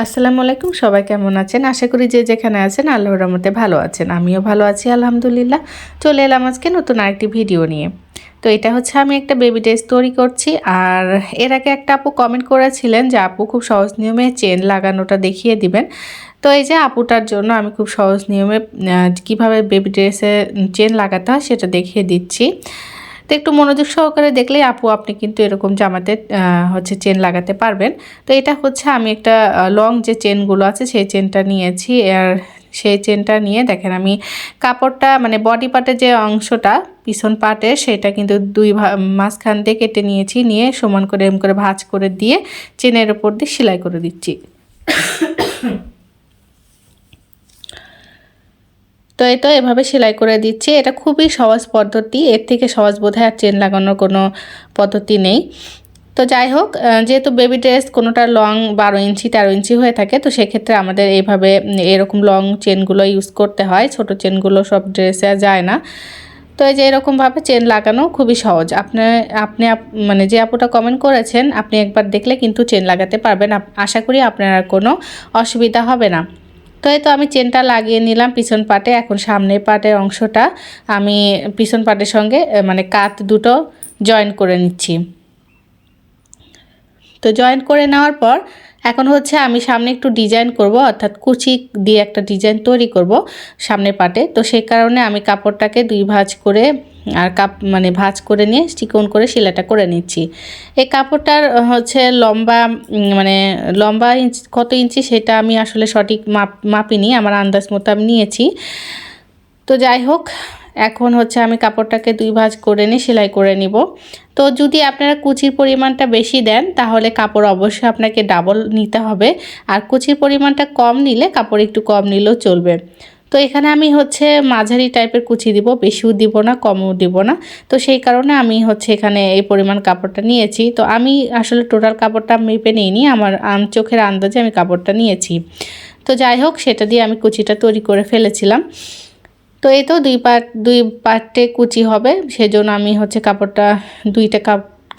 আসসালামু আলাইকুম, সবাই কেমন আছেন? আশা করি যে যেখানে আছেন আল্লাহর রহমতে ভালো আছেন। আমিও ভালো আছি আলহামদুলিল্লাহ। চলে এলাম আজকে নতুন আরেকটি ভিডিও নিয়ে। তো এটা হচ্ছে আমি একটা বেবি ড্রেস তৈরি করছি। আর এর আগে একটা আপু কমেন্ট করেছিলেন যে আপু খুব সহজ নিয়মে চেন লাগানোটা দেখিয়ে দিবেন। তো এই যে আপুটার জন্য আমি খুব সহজ নিয়মে কীভাবে বেবি ড্রেসে চেন লাগাতে হয় সেটা দেখিয়ে দিচ্ছি। তো একটু মনোযোগ সহকারে দেখলেই আপনি কিন্তু এরকম জামাতে হচ্ছে চেন লাগাতে পারবেন। তো এটা হচ্ছে আমি একটা লং যে চেনগুলো আছে সেই চেনটা নিয়েছি। আর সেই চেনটা নিয়ে দেখেন আমি কাপড়টা মানে বডি পার্টের যে অংশটা পিছন পার্টের সেটা কিন্তু মাঝখান দিয়ে কেটে নিয়েছি, নিয়ে সমান করে এরকম করে ভাঁজ করে দিয়ে চেনের উপর দিয়ে সেলাই করে দিচ্ছি। তো এটা এভাবে সেলাই করে দিচ্ছি। এটা খুবই সহজ পদ্ধতি, এর থেকে সহজ বোধহয় আর চেন লাগানোর কোনো পদ্ধতি নেই। তো যাই হোক, যেহেতু বেবি ড্রেস কোনোটা লং 12 ইঞ্চি 13 ইঞ্চি হয়ে থাকে, তো সেক্ষেত্রে আমাদের এইভাবে এরকম লং চেনগুলো ইউজ করতে হয়। ছোট চেনগুলো সব ড্রেসে যায় না। তো এই যে এরকমভাবে চেন লাগানো খুবই সহজ। আপনি মানে যে আপুটা কমেন্ট করেছেন, আপনি একবার দেখলে কিন্তু চেন লাগাতে পারবেন। আশা করি আপনার আর কোনো অসুবিধা হবে না। তো এই তো আমি চেনটা লাগিয়ে নিলাম পিছন পাটে। এখন সামনের পাটের অংশটা আমি পিছন পাটের সঙ্গে মানে কাঁধ দুটো জয়েন করে নিচ্ছি। তো জয়েন করে নেওয়ার পর এখন হচ্ছে আমি সামনে একটু ডিজাইন করব, অর্থাৎ কুচি দিয়ে একটা ডিজাইন তৈরি করব সামনের পাটে। তো সেই কারণে আমি কাপড়টাকে দুই ভাঁজ করে আর মানে ভাঁজ করে নিয়ে চিকন করে সেলাইটা করে নিচ্ছি। এই কাপড়টার হচ্ছে লম্বা মানে লম্বা কত ইঞ্চি সেটা আমি আসলে সঠিক মাপিনি, আমার আন্দাজ মতো আমি নিয়েছি। তো যাই হোক, এখন হচ্ছে আমি কাপড়টাকে দুই ভাঁজ করে নিয়ে সেলাই করে নিব। তো যদি আপনারা কুচির পরিমাণটা বেশি দেন তাহলে কাপড় অবশ্যই আপনাকে ডাবল নিতে হবে, আর কুচির পরিমাণটা কম নিলে কাপড় একটু কম নিলেও চলবে। তো এখানে আমি হচ্ছে মাঝারি টাইপের কুচি দিব, বেশিও দিব না কমও দিব না। তো সেই কারণে আমি হচ্ছে এখানে এই পরিমাণ কাপড়টা নিয়েছি। তো আমি আসলে টোটাল কাপড়টা মেপে নিইনি, আমার চোখের আন্দাজে আমি কাপড়টা নিয়েছি। তো যাই হোক, সেটা দিয়ে আমি কুচিটা তৈরি করে ফেলেছিলাম। তো এই তো দুই পার্টে কুচি হবে, সেজন্য আমি হচ্ছে কাপড়টা দুইটা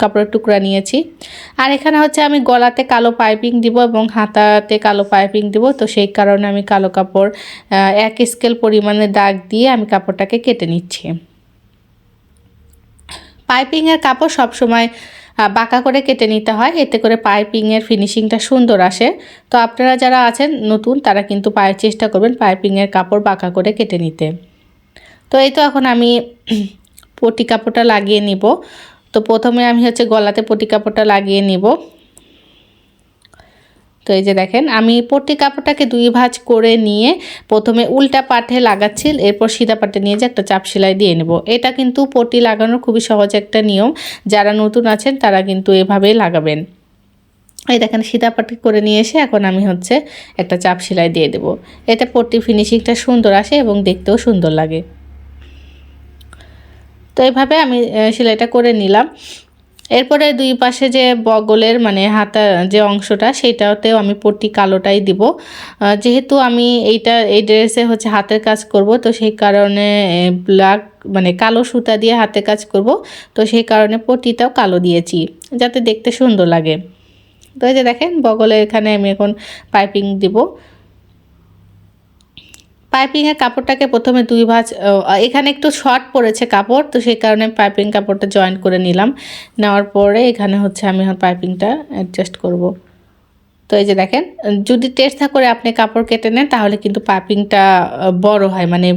কাপড়ের টুকরা নিয়েছি। আর এখানে হচ্ছে আমি গলাতে কালো পাইপিং দিব এবং হাতাতে কালো পাইপিং দিব। তো সেই কারণে আমি কালো কাপড় 1 স্কেল পরিমাণে দাগ দিয়ে আমি কাপড়টাকে কেটে নিচ্ছি। পাইপিংয়ের কাপড় সবসময় বাঁকা করে কেটে নিতে হয়, এতে করে পাইপিংয়ের ফিনিশিংটা সুন্দর আসে। তো আপনারা যারা আছেন নতুন তারা কিন্তু চেষ্টা করবেন পাইপিংয়ের কাপড় বাঁকা করে কেটে নিতে। তো এই তো এখন আমি পটি কাপড়টা লাগিয়ে নিব। তো প্রথমে আমি হচ্ছে গলাতে পটি কাপড়টা লাগিয়ে নিব। তো এই যে দেখেন আমি পটি কাপড়টাকে দুই ভাঁজ করে নিয়ে প্রথমে উল্টা পাটে লাগাচ্ছি, এরপর সিধা পাটে নিয়ে যে একটা চাপ সেলাই দিয়ে নেব। এটা কিন্তু পটি লাগানোর খুবই সহজ একটা নিয়ম, যারা নতুন আছেন তারা কিন্তু এভাবেই লাগাবেন। এই দেখেন সিধা পাটি করে নিয়ে এসে এখন আমি হচ্ছে একটা চাপ সেলাই দিয়ে দেব। এতে পটি ফিনিশিংটা সুন্দর আসে এবং দেখতেও সুন্দর লাগে। তো এইভাবে আমি সেলাইটা করে নিলাম। এরপরে দুই পাশে যে বগলের মানে হাতা যে অংশটা সেটাতেও আমি পট্টি কালোটাই দিব। যেহেতু আমি এই ড্রেসে হচ্ছে হাতের কাজ করব, তো সেই কারণে ব্ল্যাক মানে কালো সুতা দিয়ে হাতের কাজ করব। তো সেই কারণে পট্টিটাও কালো দিয়েছি যাতে দেখতে সুন্দর লাগে। তো এই যে দেখেন বগলের এখানে আমি এখন পাইপিং দিব। পাইপিংয়ের কাপড়টাকে প্রথমে দুই ভাঁজ, এখানে একটু শর্ট পড়েছে কাপড়, তো সেই কারণে পাইপিং কাপড়টা জয়েন করে নিলাম। নেওয়ার পরে এখানে হচ্ছে আমি পাইপিংটা অ্যাডজাস্ট করব। তো এই যে দেখেন, যদি টেস্টা করে আপনি কাপড় কেটে নেন তাহলে কিন্তু পাইপিংটা বড় হয়, মানে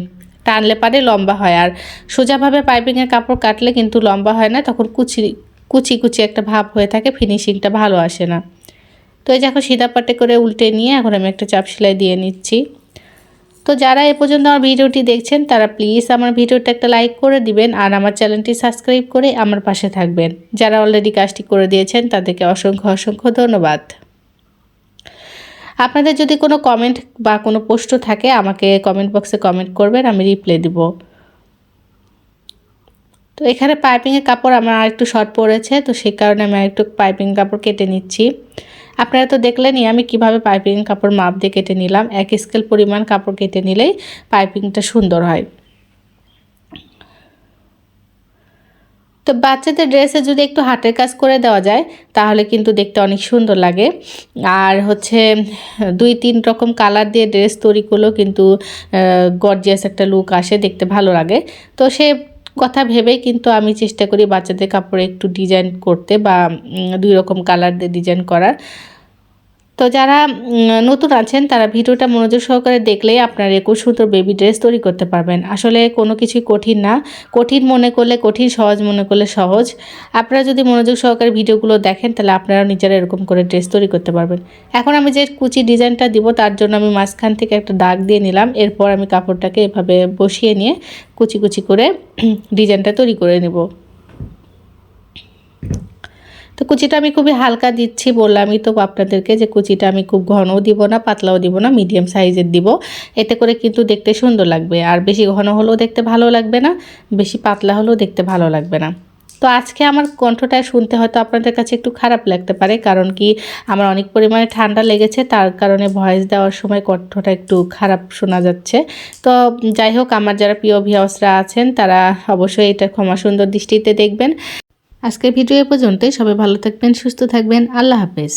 টানলে পারে লম্বা হয়। আর সোজাভাবে পাইপিংয়ের কাপড় কাটলে কিন্তু লম্বা হয় না, তখন কুচি কুচি একটা ভাব হয়ে থাকে, ফিনিশিংটা ভালো আসে না। তো এই যে এখন সিধা পাটে করে উল্টে নিয়ে এখন আমি একটা চাপ সেলাই দিয়ে নিচ্ছি। তো যারা এ পর্যন্ত আমার ভিডিওটি দেখছেন তারা প্লিজ আমার ভিডিওটা একটা লাইক করে দিবেন আর আমার চ্যানেলটি সাবস্ক্রাইব করে আমার পাশে থাকবেন। যারা অলরেডি কাজটি করে দিয়েছেন তাদেরকে অসংখ্য অসংখ্য ধন্যবাদ। আপনাদের যদি কোনো কমেন্ট বা কোনো প্রশ্ন থাকে আমাকে কমেন্ট বক্সে কমেন্ট করবেন, আমি রিপ্লাই দিব। তো এখানে পাইপিংয়ের কাপড় আমার আরেকটু শর্ট পড়েছে, তো সেই কারণে আমি আরেকটু পাইপিং কাপড় কেটে নিচ্ছি। আপনারা তো দেখলেনই আমি কিভাবে পাইপিং কাপড় মাপ দিয়ে কেটে নিলাম। 1 স্কেল পরিমাণ কাপড় কেটে নিলেই পাইপিংটা সুন্দর হয়। তো বাচ্চাদের ড্রেসে যদি একটু হাতের কাজ করে দেওয়া যায় তাহলে কিন্তু দেখতে অনেক সুন্দর লাগে। আর হচ্ছে 2-3 রকম কালার দিয়ে ড্রেস তৈরি করলেও কিন্তু গর্জিয়াস একটা লুক আসে, দেখতে ভালো লাগে। তো সে কথা ভেবেই কিন্তু আমি চেষ্টা করি বাচ্চাদের কাপড়ে একটু ডিজাইন করতে বা 2 রকম কালার দিয়ে ডিজাইন করার। তো যারা নতুন আছেন তারা ভিডিওটা মনোযোগ সহকারে দেখলেই আপনারা খুব সুন্দর বেবি ড্রেস তৈরি করতে পারবেন। আসলে কোনো কিছুই কঠিন না, কঠিন মনে করলে কঠিন, সহজ মনে করলে সহজ। আপনারা যদি মনোযোগ সহকারে ভিডিওগুলো দেখেন তাহলে আপনারা নিজেরা এরকম করে ড্রেস তৈরি করতে পারবেন। এখন আমি যে কুচি ডিজাইনটা দিব তার জন্য আমি মাঝখান থেকে একটা দাগ দিয়ে নিলাম। এরপর আমি কাপড়টাকে এভাবে বসিয়ে নিয়ে কুচি কুচি করে ডিজাইনটা তৈরি করে নেব। তো কুচিটা আমি খুবই হালকা দিচ্ছি, বললামই তো আপনাদেরকে যে কুচিটা আমি খুব ঘনও দিব না, পাতলাও দিব না, মিডিয়াম সাইজের দিব। এতে করে কিন্তু দেখতে সুন্দর লাগবে। আর বেশি ঘন হলেও দেখতে ভালো লাগবে না, বেশি পাতলা হলেও দেখতে ভালো লাগবে না। তো আজকে আমার কণ্ঠটা শুনতে হয়তো আপনাদের কাছে একটু খারাপ লাগতে পারে, কারণ কি আমার অনেক পরিমাণে ঠান্ডা লেগেছে, তার কারণে ভয়েস দেওয়ার সময় কণ্ঠটা একটু খারাপ শোনা যাচ্ছে। তো যাই হোক, আমার যারা প্রিয় ভিউয়ার্সরা আছেন তারা অবশ্যই এটা ক্ষমা সুন্দর দৃষ্টিতে দেখবেন। আজকের ভিডিও এ পর্যন্তই। সবাই ভালো থাকবেন, সুস্থ থাকবেন। আল্লাহ হাফেজ।